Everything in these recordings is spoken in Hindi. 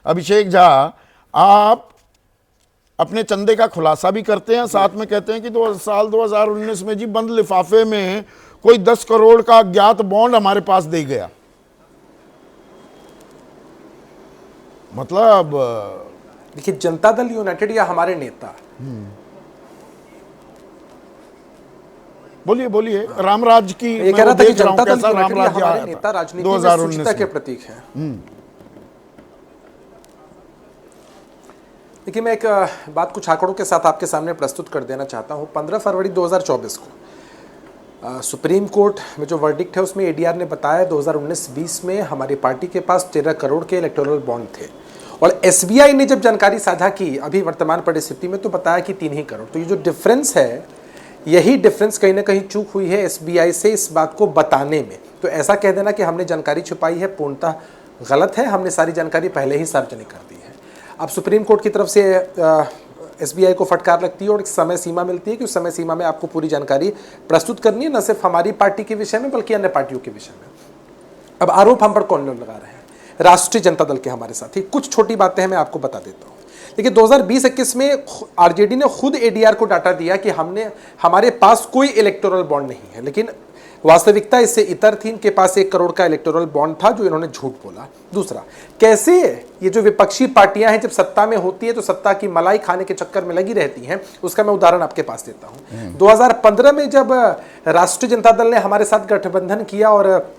अभिषेक झा, आप अपने चंदे का खुलासा भी करते हैं, साथ में कहते हैं कि साल 2019 में जी बंद लिफाफे में कोई 10 करोड़ का अज्ञात बॉन्ड हमारे पास दे गया। मतलब देखिए, जनता दल यूनाइटेड या हमारे नेता, बोलिए बोलिए, रामराज की ये कह रहा था कि जनता दल यूनाइटेड या रामराज हमारे नेता राजनीति में सूचिता के प्रतीक है। देखिए, मैं एक बात कुछ आंकड़ों के साथ आपके सामने प्रस्तुत कर देना चाहता हूं। 15 फरवरी 2024 को सुप्रीम कोर्ट में जो वर्डिक्ट है उसमें एडीआर ने बताया 2019-20 में हमारी पार्टी के पास 13 करोड़ के इलेक्टोरल बॉन्ड थे, और एसबीआई ने जब जानकारी साझा की अभी वर्तमान परिस्थिति में तो बताया कि 3 ही करोड़। तो ये जो डिफरेंस है, यही डिफरेंस कहीं ना कहीं चूक हुई है एसबीआई से इस बात को बताने में। तो ऐसा कह देना कि हमने जानकारी छुपाई है पूर्णतः गलत है। हमने सारी जानकारी पहले ही सार्वजनिक कर दी है। अब सुप्रीम कोर्ट की तरफ से एसबीआई को फटकार लगती है और एक समय सीमा मिलती है कि उस समय सीमा में आपको पूरी जानकारी प्रस्तुत करनी है, न सिर्फ हमारी पार्टी के विषय में बल्कि अन्य पार्टियों के विषय में। अब आरोप हम पर कौन लोग लगा रहे हैं? राष्ट्रीय जनता दल के हमारे साथी। कुछ छोटी बातें हैं, मैं आपको बता देता हूँ। देखिए, 2020-21 में आरजेडी ने खुद एडीआर को डाटा दिया कि हमारे पास कोई इलेक्टोरल बॉन्ड नहीं है, लेकिन वास्तविकता इससे इतर थी। इनके पास 1 करोड़ का इलेक्टोरल बॉन्ड था जो इन्होंने झूठ बोला। दूसरा, कैसे ये जो विपक्षी पार्टियां हैं जब सत्ता में होती है तो सत्ता की मलाई खाने के चक्कर में लगी रहती हैं, उसका मैं उदाहरण आपके पास देता हूं। 2015 में जब राष्ट्रीय जनता दल ने हमारे साथ गठबंधन किया और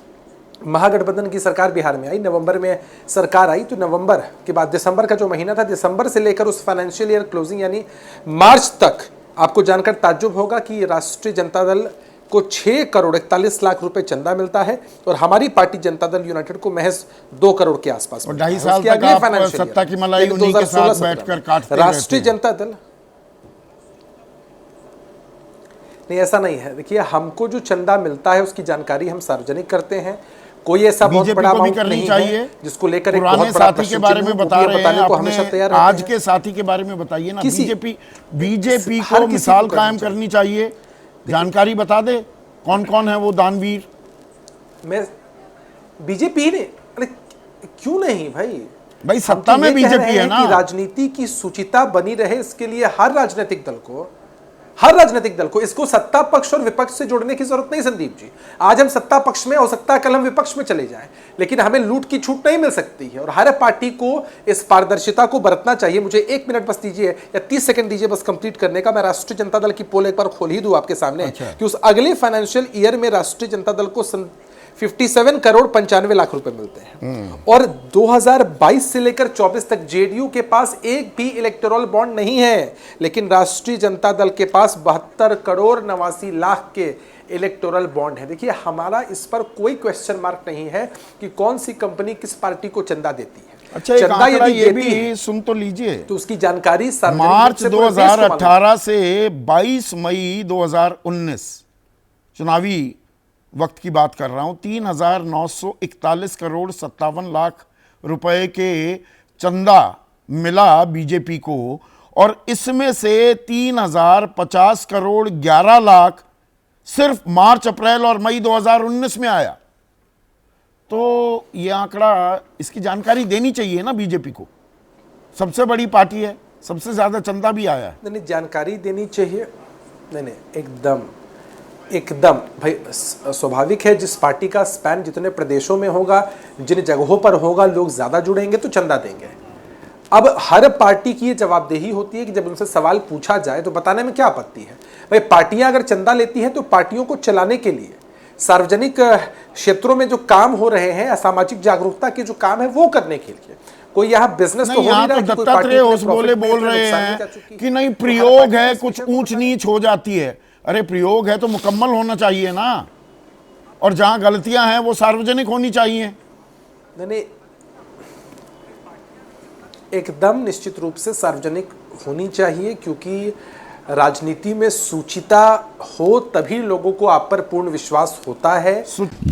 महागठबंधन की सरकार बिहार में आई, नवंबर में सरकार आई, तो नवंबर के बाद दिसंबर का जो महीना था, दिसंबर से लेकर उस फाइनेंशियल ईयर क्लोजिंग यानी मार्च तक आपको जानकर ताज्जुब होगा कि राष्ट्रीय जनता दल को 6 करोड़ 41 लाख रुपए चंदा मिलता है और हमारी पार्टी जनता दल यूनाइटेड को महज 2 करोड़ के आसपास। और 2.5 साल तक आप सत्ता की मलाई उन्हीं के साथ बैठकर काटते रहते हैं। राष्ट्रीय जनता दल नहीं, ऐसा नहीं है। देखिए, हमको जो चंदा मिलता है उसकी जानकारी हम सार्वजनिक करते हैं। कोई ऐसा बहुत बड़ा अमाउंट नहीं है जिसको लेकर एक बहुत बड़ा साथी के बारे में बता रहे हैं, हमेशा तैयार आज के साथी के बारे में बताइए ना। बीजेपी को मिसाल कायम करनी चाहिए, जानकारी बता दे कौन कौन है वो दानवीर। मैं बीजेपी ने, अरे क्यों नहीं भाई सत्ता में बीजेपी है ना। राजनीति की सूचिता बनी रहे, इसके लिए हर राजनीतिक दल को इसको सत्ता पक्ष और विपक्ष से जोड़ने की जरूरत नहीं। संदीप जी, आज हम सत्ता पक्ष में, हो सकता है कल हम विपक्ष में चले जाएं, लेकिन हमें लूट की छूट नहीं मिल सकती है और हर पार्टी को इस पारदर्शिता को बरतना चाहिए। मुझे 1 मिनट बस दीजिए या 30 सेकंड दीजिए बस कंप्लीट करने का। मैं राष्ट्रीय जनता दल की पोल एक बार खोल ही दूं आपके सामने कि उस अगले फाइनेंशियल ईयर में राष्ट्रीय जनता दल को 57 करोड़ 95 लाख रुपए मिलते हैं और 2022 से लेकर 24 तक जेडीयू के पास एक भी इलेक्टोरल बॉन्ड नहीं है, लेकिन राष्ट्रीय जनता दल के पास 72 करोड़ 89 लाख के इलेक्टोरल बॉन्ड है। देखिए, हमारा इस पर कोई क्वेश्चन मार्क नहीं है कि कौन सी कंपनी किस पार्टी को चंदा देती है। अच्छा, चंदा ये भी सुन तो लीजिए, तो उसकी जानकारी मार्च 2018 से 22 मई 2019 चुनावी वक्त की बात कर रहा हूं, 3,941 करोड़ 57 लाख रुपए के चंदा मिला बीजेपी को और इसमें से 3,050 करोड़ 11 लाख सिर्फ मार्च, अप्रैल और मई 2019 में आया। तो ये आंकड़ा, इसकी जानकारी देनी चाहिए ना बीजेपी को। सबसे बड़ी पार्टी है, सबसे ज्यादा चंदा भी आया है। नहीं, जानकारी देनी चाहिए। नहीं, एकदम भाई स्वाभाविक है, जिस पार्टी का स्पैन जितने प्रदेशों में होगा, जिन जगहों पर होगा, लोग ज्यादा जुड़ेंगे तो चंदा देंगे। अब हर पार्टी की ये जवाबदेही होती है कि जब उनसे सवाल पूछा जाए तो बताने में क्या आपत्ति है। भाई, पार्टियां अगर चंदा लेती हैं तो पार्टियों को चलाने के लिए, सार्वजनिक क्षेत्रों में जो काम हो रहे हैं, सामाजिक जागरूकता के जो काम है वो करने के लिए। कोई यहाँ बिजनेस तो हो नहीं रहा। दत्तात्रेय होसबोले बोल रहे हैं कि नहीं, प्रयोग है, कुछ ऊंच नीच हो जाती है। अरे, प्रयोग है तो मुकम्मल होना चाहिए ना, और जहां गलतियां हैं वो सार्वजनिक होनी चाहिए। नहीं, एकदम निश्चित रूप से सार्वजनिक होनी चाहिए, क्योंकि राजनीति में सूचिता हो तभी लोगों को आप पर पूर्ण विश्वास होता है।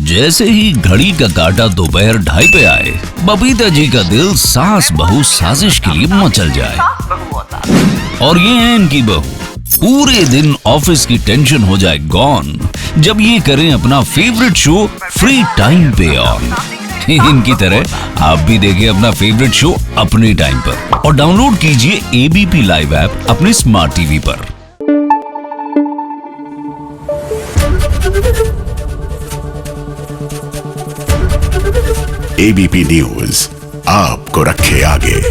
जैसे ही घड़ी का काटा दोपहर 2:30 पे आए, बबीता जी का दिल सास बहू साजिश के लिए मचल जाए। और ये है इनकी बहू, पूरे दिन ऑफिस की टेंशन हो जाए गॉन जब ये करें अपना फेवरेट शो फ्री टाइम पे ऑन। इनकी तरह आप भी देखिए अपना फेवरेट शो अपने टाइम पर और डाउनलोड कीजिए एबीपी लाइव ऐप अपने स्मार्ट टीवी पर। एबीपी न्यूज आपको रखे आगे।